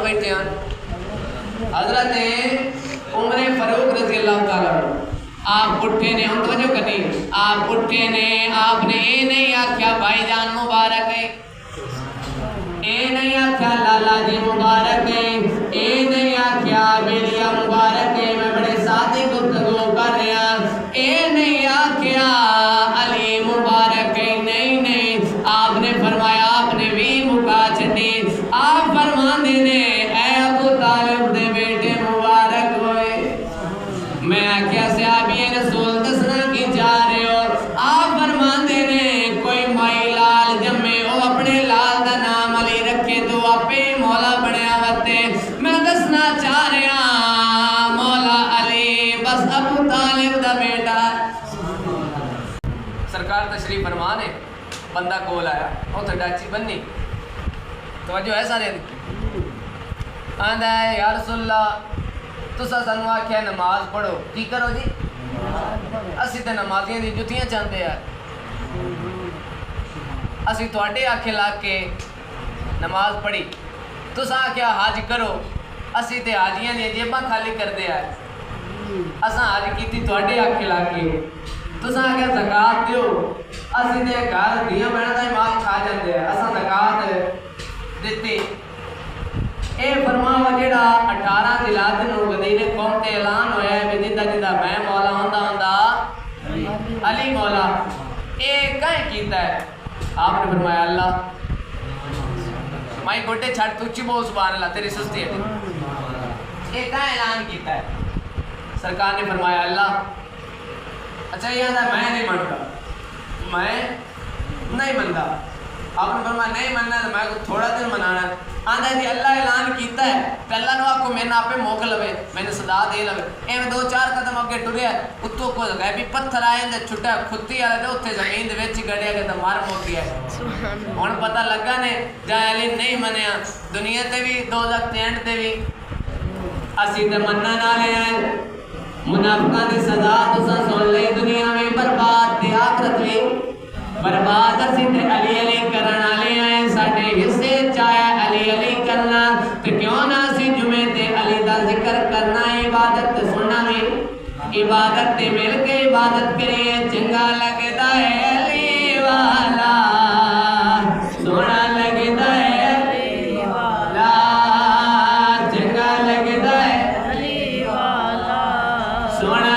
بیٹھے ہیں حضرت عمر فاروق رضی اللہ تعالیٰ آپ اٹھے نے ہم توجہ کرنی آپ اٹھے نے آپ نے اے نہیں آکھیا بھائی جان مبارک ہے اے نہیں آکھیا لالا جی مبارک ہے اے نہیں آکھیا بیڑیا مبارک ہے میں بڑے سادی گفتگو کر رہا اے نہیں آکھیا علی مبارک ہے نہیں نہیں آپ نے فرمایا آپ نے بھی مکا چھٹی آپ فرمان دینے اے ابو طالب دے بیٹے مبارک ہوئے میں آکھیا صحابی رسول دسنا کی جا رہے ہو آپ فرمان دینے کوئی مائی لال جمے ہو اپنے لال دا نام علی رکھے تو اپے مولا بنیا وتے میں دسنا چاہ رہا مولا علی بس ابو طالب دا بیٹا سرکار تشریف فرمان ہے بندہ کول آیا وہ تو ڈاچی بننی توجہ ہے سارے آندہ ہے یا رسول اللہ تو سانو آکھیا نماز پڑھو کی کرو جی اسی تے نمازیاں دی جتیاں چاہتے ہیں اسی تواڈے آکھے لا کے نماز پڑھی تساں آکھیا حج کرو اسی تے حاجیاں دی جیباں خالی کردے ہیں اساں حج کیتی تواڈے آکھے لا کے تساں آکھیا زکات دیو اسی تے گھر دیاں بہناں دا مال کھا جاندے ہیں اساں زکات دتی اے فرماوا جڑا 18 ذیلحج نو وزیر قوم تے اعلان ہویا ہے کہ جدا جدا میں مولا ہوندا ہوندا علی مولا اے کہیں کیتا ہے آپ نے فرمایا اللہ مائی گوٹے چھڑ تو چی بول سبحان اللہ تیری سستی ہے اے کہیں اعلان کیتا ہے سرکار نے فرمایا اللہ اچھا یہ آدھا میں نہیں منتا میں نہیں منتا آپ نے فرمایا نہیں مننا تو میں کو تھوڑا دن منانا ہے آندھا جی اللہ اعلان کیتا ہے کہ اللہ نے آپ کو میں آپ پہ موقع لوے میں نے صدا دے لوے اے میں 2-4 قدم اگے ٹرے ہے اتوں کو غیبی پتھر آئے ہیں چھٹا کھتی آلے دے اتھے زمین دے ویچی گڑیا کہ مار موک گیا ہے ہون پتہ لگا نے جائے علی نہیں منیا دنیا تے بھی دوزخ تے اینڈ تے بھی اسی تے مننا نہ لے آئے منافقان دی سزا تو سن لئی دنیا میں برباد تے آخرت میں برباد اسی تے علی علی کرن والے آئے ساڈے حصے چاہے علی علی کرنا تے کیوں نہ اسی جمعے تے علی دا ذکر کرنا عبادت تے سننا میں عبادت تے مل کے عبادت کریے چنگا لگدا ہے علی والا سونا لگدا ہے علی والا چنگا لگدا ہے علی والا سونا